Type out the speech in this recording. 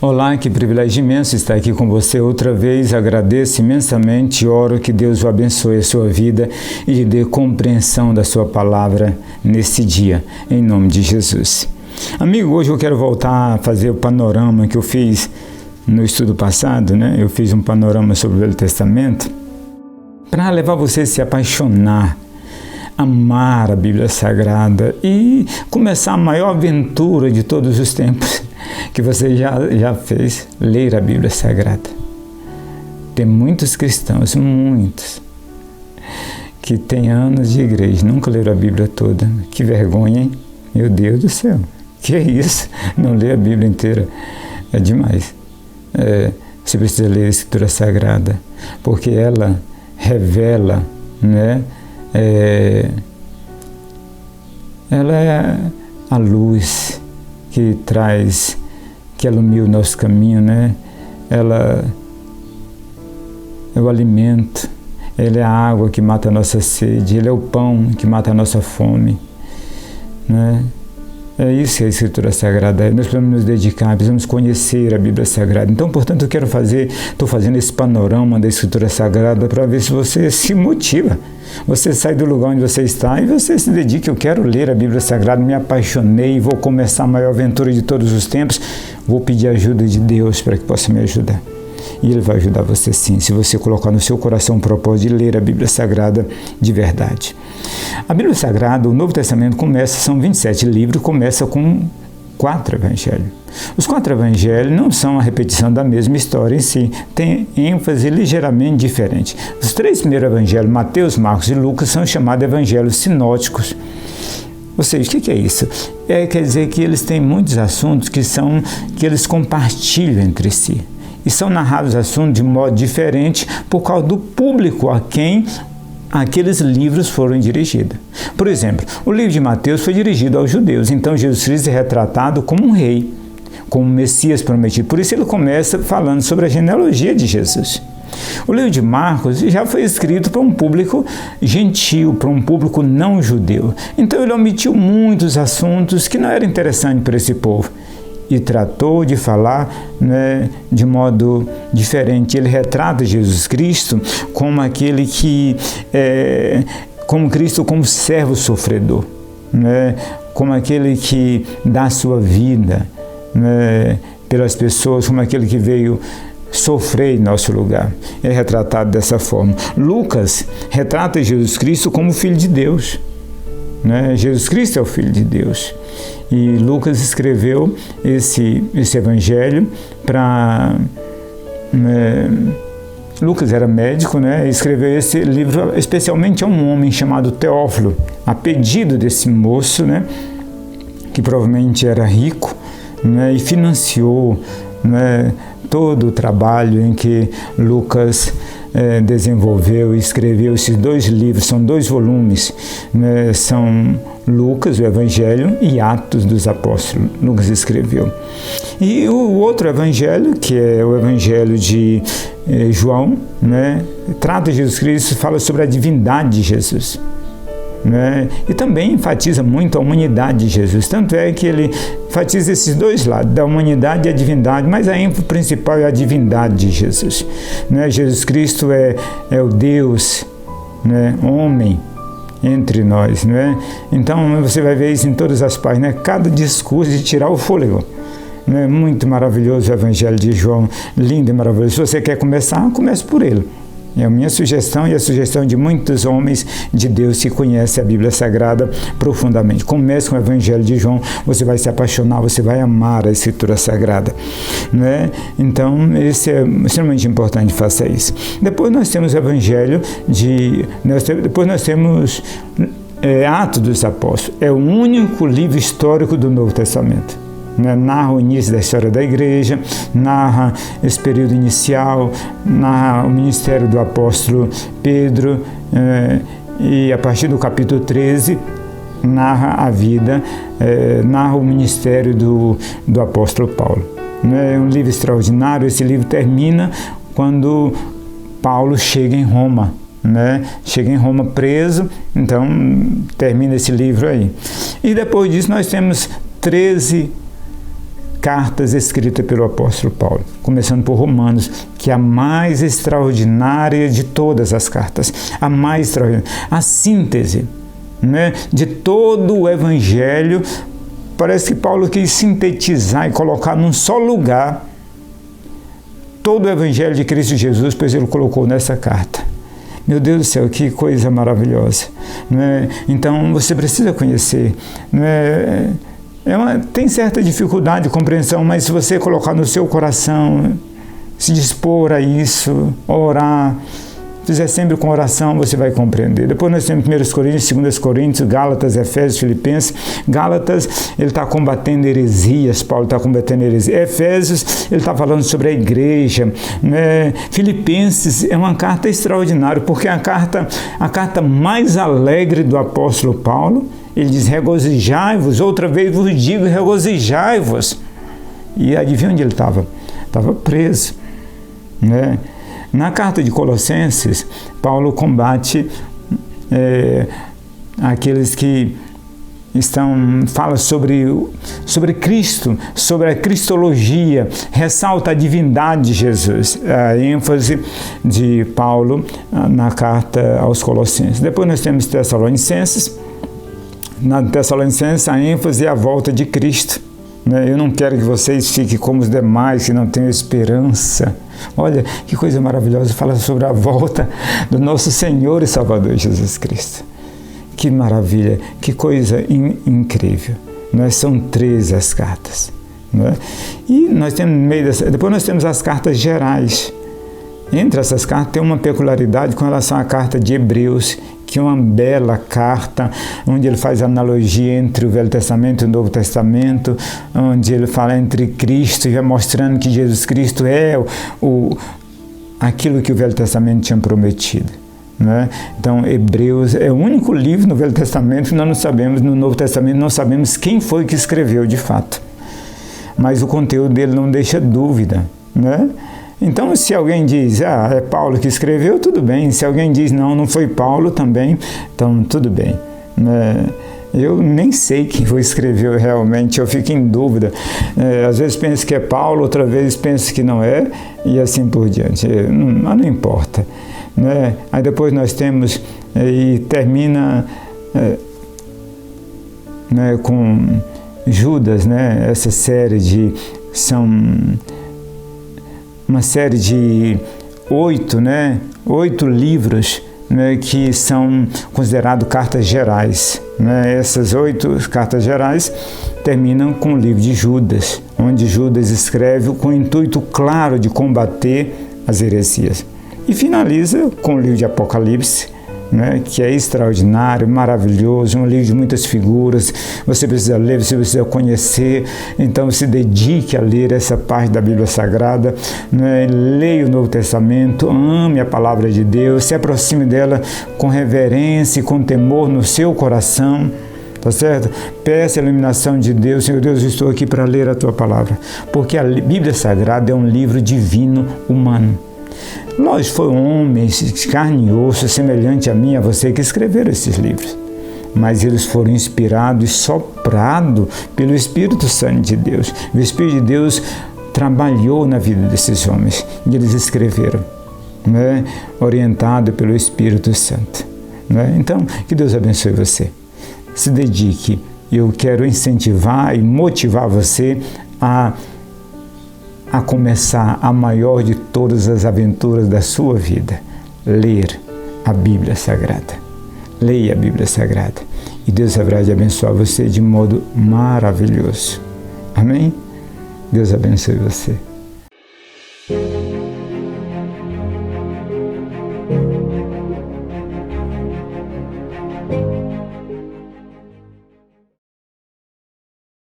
Olá, que privilégio imenso estar aqui com você outra vez. Agradeço imensamente e oro que Deus o abençoe a sua vida e lhe dê compreensão da sua palavra nesse dia, em nome de Jesus. Amigo, hoje eu quero voltar a fazer o panorama que eu fiz no estudo passado, né? Eu fiz um panorama sobre o Velho Testamento para levar você a se apaixonar, amar a Bíblia Sagrada e começar a maior aventura de todos os tempos que você já fez, ler a Bíblia Sagrada. Tem muitos cristãos, muitos, que têm anos de igreja, nunca leram a Bíblia toda. Que vergonha, hein? Meu Deus do céu, que é isso? Não ler a Bíblia inteira é demais. Você precisa ler a Escritura Sagrada, porque ela revela, né? Ela é a luz que traz, que ilumina o nosso caminho, né? Ela é o alimento, ela é a água que mata a nossa sede, ele é o pão que mata a nossa fome, né? É isso que a Escritura Sagrada é. Nós precisamos nos dedicar, precisamos conhecer a Bíblia Sagrada. Então, portanto, eu estou fazendo esse panorama da Escritura Sagrada para ver se você se motiva. Você sai do lugar onde você está e você se dedica. Eu quero ler a Bíblia Sagrada, me apaixonei, vou começar a maior aventura de todos os tempos. Vou pedir a ajuda de Deus para que possa me ajudar. E Ele vai ajudar você sim, se você colocar no seu coração o propósito de ler a Bíblia Sagrada de verdade. A Bíblia Sagrada, o Novo Testamento são 27 livros, começa com 4 evangelhos. Os 4 evangelhos não são a repetição da mesma história em si, tem ênfase ligeiramente diferente. Os 3 primeiros evangelhos, Mateus, Marcos e Lucas, são chamados evangelhos sinóticos. Ou seja, o que é isso? Quer dizer que eles têm muitos assuntos que eles compartilham entre si. E são narrados assuntos de modo diferente por causa do público a quem aqueles livros foram dirigidos. Por exemplo, o livro de Mateus foi dirigido aos judeus, então Jesus Cristo é retratado como um rei, como um Messias prometido. Por isso ele começa falando sobre a genealogia de Jesus. O livro de Marcos já foi escrito para um público gentil, para um público não judeu. Então ele omitiu muitos assuntos que não eram interessantes para esse povo. E tratou de falar, né, de modo diferente. Ele retrata Jesus Cristo como aquele que, como Cristo como servo sofredor, né, como aquele que dá a sua vida, né, pelas pessoas, como aquele que veio sofrer em nosso lugar. É retratado dessa forma. Lucas retrata Jesus Cristo como Filho de Deus. Né? Jesus Cristo é o Filho de Deus. E Lucas escreveu esse evangelho para... Lucas era médico, né? E escreveu esse livro especialmente a um homem chamado Teófilo, a pedido desse moço, né? Que provavelmente era rico, né? E financiou, né, todo o trabalho em que Lucas desenvolveu e escreveu esses 2 livros. São 2 volumes, né? São Lucas, o Evangelho, e Atos dos Apóstolos. Lucas escreveu. E o outro evangelho, que é o Evangelho de João, né? Trata Jesus Cristo, fala sobre a divindade de Jesus, né? E também enfatiza muito a humanidade de Jesus. Tanto é que ele enfatiza esses 2 lados, da humanidade e a divindade, mas a ênfase principal é a divindade de Jesus, né? Jesus Cristo é o Deus, né, homem entre nós, né? Então você vai ver isso em todas as páginas, né? Cada discurso de tirar o fôlego. É muito maravilhoso o Evangelho de João, lindo e maravilhoso. Se você quer começar, comece por ele. É a minha sugestão e a sugestão de muitos homens de Deus que conhecem a Bíblia Sagrada profundamente. Comece com o Evangelho de João, você vai se apaixonar, você vai amar a Escritura Sagrada, né? Então, esse é extremamente importante, faça isso. Depois nós temos o Evangelho depois nós temos Atos dos Apóstolos. É o único livro histórico do Novo Testamento. Narra o início da história da igreja, narra esse período inicial, narra o ministério do apóstolo Pedro, e a partir do capítulo 13 narra a vida, narra o ministério do apóstolo Paulo. É um livro extraordinário. Esse livro termina quando Paulo chega em Roma, né? Chega em Roma preso, então termina esse livro aí. E depois disso nós temos 13 cartas escritas pelo apóstolo Paulo, começando por Romanos, que é a mais extraordinária de todas as cartas, a mais extraordinária, a síntese, né, de todo o evangelho. Parece que Paulo quis sintetizar e colocar num só lugar todo o evangelho de Cristo Jesus, pois ele colocou nessa carta. Meu Deus do céu, que coisa maravilhosa, né? Então você precisa conhecer, né? Tem certa dificuldade de compreensão, mas se você colocar no seu coração, se dispor a isso, orar, fizer sempre com oração, você vai compreender. Depois nós temos 1 Coríntios, 2 Coríntios, Gálatas, Efésios, Filipenses. Gálatas, ele está combatendo heresias, Paulo está combatendo heresias. Efésios, ele está falando sobre a igreja, né? Filipenses é uma carta extraordinária, porque é a carta mais alegre do apóstolo Paulo. Ele diz, regozijai-vos, outra vez vos digo, regozijai-vos. E adivinha onde ele estava? Estava preso, né? Na carta de Colossenses, Paulo combate aqueles que fala sobre Cristo, sobre a cristologia, ressalta a divindade de Jesus, a ênfase de Paulo na carta aos Colossenses. Depois nós temos Tessalonicenses. Na Tessalonicenses, a ênfase é a volta de Cristo. Eu não quero que vocês fiquem como os demais, que não tenham esperança. Olha, que coisa maravilhosa, fala sobre a volta do nosso Senhor e Salvador Jesus Cristo. Que maravilha, que coisa incrível. São 13 as cartas. E nós temos, depois nós temos as cartas gerais. Entre essas cartas tem uma peculiaridade com relação à carta de Hebreus, que é uma bela carta, onde ele faz analogia entre o Velho Testamento e o Novo Testamento, onde ele fala entre Cristo, já mostrando que Jesus Cristo é aquilo que o Velho Testamento tinha prometido. Então, Hebreus é o único livro no Velho Testamento que nós não sabemos, no Novo Testamento não sabemos quem foi que escreveu de fato. Mas o conteúdo dele não deixa dúvida, Então, se alguém diz, é Paulo que escreveu, tudo bem. Se alguém diz, não foi Paulo também, então tudo bem. Eu nem sei quem foi escreveu realmente, eu fico em dúvida. Às vezes penso que é Paulo, outra vez penso que não é, e assim por diante. Não importa. Aí depois nós temos, e termina com Judas, essa série são uma série de 8 livros, que são considerados cartas gerais. Essas 8 cartas gerais terminam com o livro de Judas, onde Judas escreve com o intuito claro de combater as heresias. E finaliza com o livro de Apocalipse, que é extraordinário, maravilhoso, um livro de muitas figuras. Você precisa ler, você precisa conhecer, então se dedique a ler essa parte da Bíblia Sagrada, leia o Novo Testamento, ame a palavra de Deus, se aproxime dela com reverência e com temor no seu coração, tá certo? Peça a iluminação de Deus. Senhor Deus, eu estou aqui para ler a tua palavra, porque a Bíblia Sagrada é um livro divino humano. Lógico, foi homens de carne e osso, semelhante a mim e a você, que escreveram esses livros. Mas eles foram inspirados e soprados pelo Espírito Santo de Deus. O Espírito de Deus trabalhou na vida desses homens e eles escreveram, orientado pelo Espírito Santo. Então, que Deus abençoe você. Se dedique. Eu quero incentivar e motivar você a começar a maior de todas as aventuras da sua vida, ler a Bíblia Sagrada. Leia a Bíblia Sagrada e Deus haverá de abençoar você de modo maravilhoso. Amém? Deus abençoe você.